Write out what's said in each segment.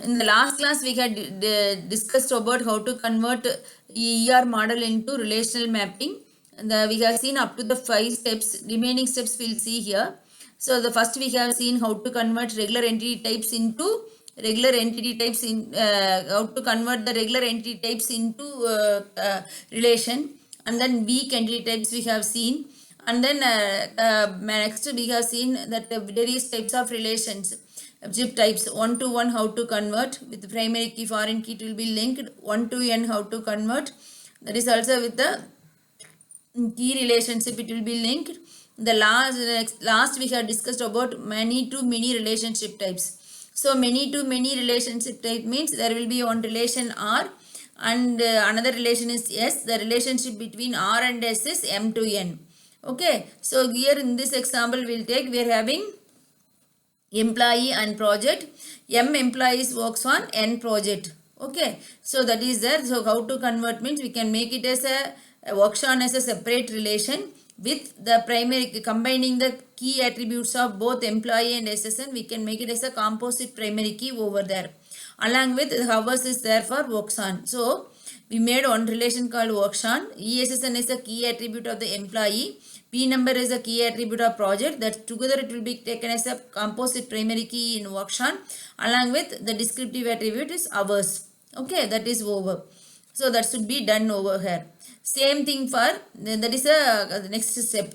In the last class, we had discussed about how to convert ER model into relational mapping. We have seen up to the 5 steps. Remaining steps we'll see here. So the first we have seen how to convert regular entity types into regular entity types in how to convert the regular entity types into relation, and then weak entity types we have seen, and then next we have seen that the various types of relations. Zip types, one to one how to convert with primary key, foreign key, it will be linked. One to n how to convert, that is also with the key relationship it will be linked. The last we have discussed about many to many relationship types. So many to many relationship type means there will be one relation R and another relation is S. The relationship between R and S is M to N. Okay, so here in this example we'll take, we are having employee and project. M employees works on N project. Okay, so that is there. So how to convert means we can make it as a works on as a separate relation with the primary, combining the key attributes of both employee and SSN, we can make it as a composite primary key over there. Along with hours is there for works on. So we made one relation called works on. ESSN is a key attribute of the employee. P number is a key attribute of project. That together it will be taken as a composite primary key in works on. Along with the descriptive attribute is hours. Okay, that is over. So that should be done over here. Same thing for, that is the next step.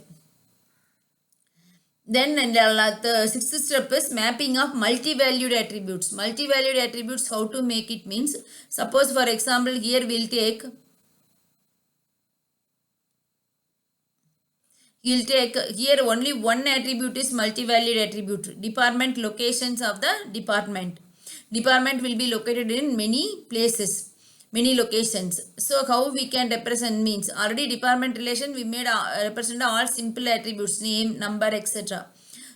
Then the sixth step is mapping of multi-valued attributes. Multi-valued attributes, how to make it means, suppose for example here we'll take, here only one attribute is multi-valued attribute. Department locations of the department. Department will be located in many places, many locations. So how we can represent means, already department relation we made represent all simple attributes, name, number, etc.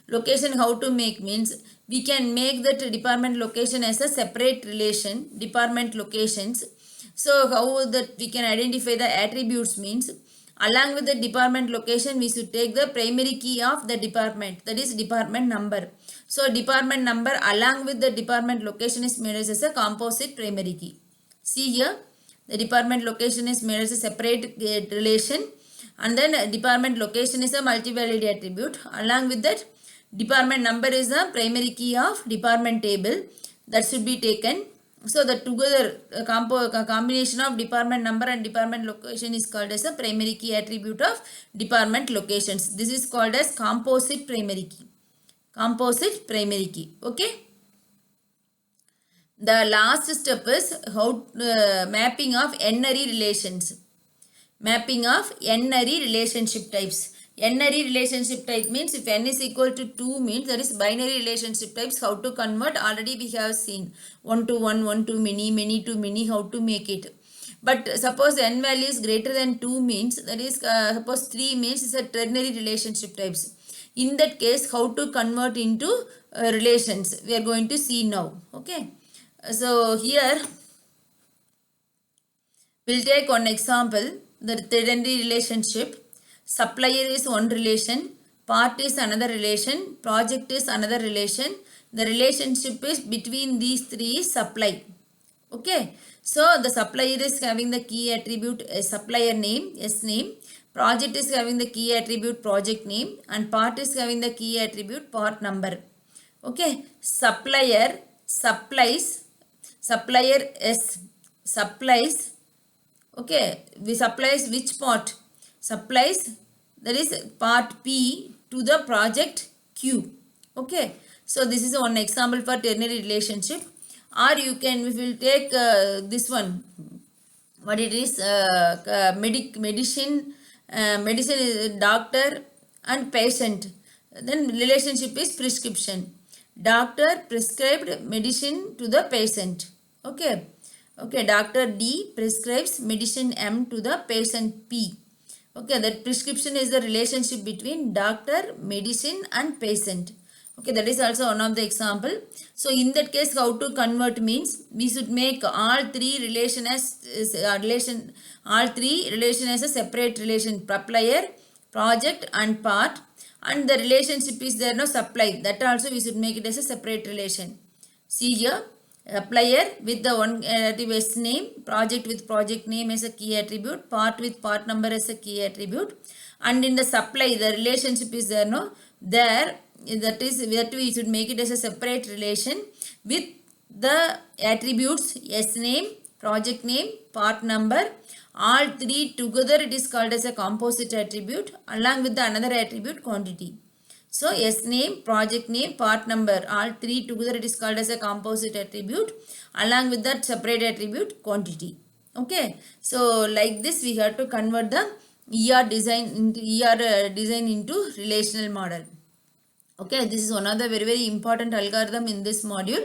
Location, how to make means, we can make that department location as a separate relation, department locations. So how that we can identify the attributes means, along with the department location we should take the primary key of the department, that is department number. So department number along with the department location is made as a composite primary key. See here, the department location is made as a separate relation, and then department location is a multi-valued attribute. Along with that, department number is the primary key of department table, that should be taken. So the together combination of department number and department location is called as a primary key attribute of department locations. This is called as composite primary key. Composite primary key. Okay. The last step is how mapping of n-ary relations. Mapping of n-ary relationship types. N-ary relationship type means if n is equal to 2 means that is binary relationship types. How to convert, already we have seen. 1 to 1, 1 to many, many to many, how to make it. But suppose n value is greater than 2 means, that is suppose 3 means is a ternary relationship types. In that case, how to convert into relations, we are going to see now. Okay. So here we'll take one example, the ternary relationship. Supplier is one relation, part is another relation, project is another relation. The relationship is between these three is supply. Okay. So the supplier is having the key attribute supplier name, S name. Project is having the key attribute project name, and part is having the key attribute part number. Okay. Supplier supplies, supplier S supplies. Okay. We supplies which part? Supplies, that is part P to the project Q. Okay. So this is one example for ternary relationship. Or you can, we will take this one, what it is, medicine is doctor and patient. Then relationship is prescription. Doctor prescribed medicine to the patient. Okay. Okay, Dr. D prescribes medicine M to the patient P. Okay, that prescription is the relationship between doctor, medicine and patient. Okay, that is also one of the example. So in that case, how to convert means, we should make all three relation as a separate relation, supplier, project and part, and the relationship is there no supply, that also we should make it as a separate relation. See here, Supplier with the one attribute name, project with project name as a key attribute, part with part number as a key attribute, and in the supply the relationship is there, no, there, that we should make it as a separate relation with the attributes s name, project name, part number, all three together it is called as a composite attribute along with the another attribute quantity. So S name, project name, part number, all three together it is called as a composite attribute along with that separate attribute quantity. Okay. So like this we have to convert the ER design into relational model. Okay, this is one of the very important algorithm in this module.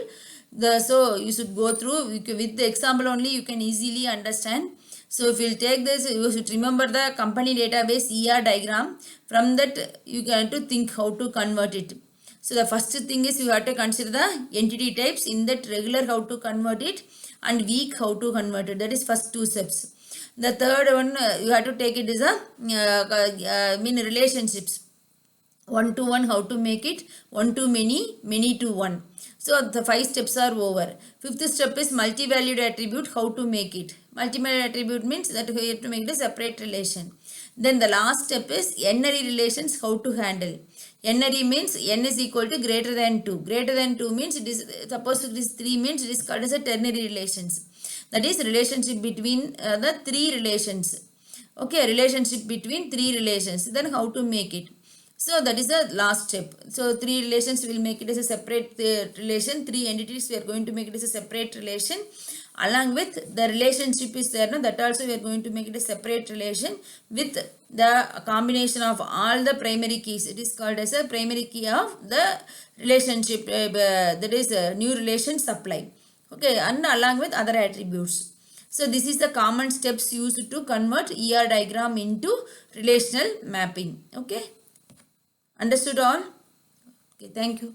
So you should go through with the example only, you can easily understand. So if you take this, you should remember the company database ER diagram. From that you can to think how to convert it. So the first thing is you have to consider the entity types, in that regular how to convert it and weak how to convert it. That is first two steps. The third one you have to take it is a relationships. One to one how to make it, one to many, many to one. So the 5 steps are over. Fifth step is multi-valued attribute, how to make it. Multi-valued attribute means that we have to make it a separate relation. Then the last step is n-ary relations, how to handle. N-ary means n is equal to greater than 2. Greater than 2 means it is, suppose it is 3 means it is called as a ternary relations. That is relationship between the 3 relations. Okay, relationship between 3 relations. Then how to make it. So that is the last step. So 3 relations will make it as a separate relation. 3 entities we are going to make it as a separate relation. Along with the relationship is there, no, that also we are going to make it a separate relation with the combination of all the primary keys. It is called as a primary key of the relationship, that is a new relation supply. Okay, and along with other attributes. So this is the common steps used to convert ER diagram into relational mapping. Okay. Understood all? Okay, thank you.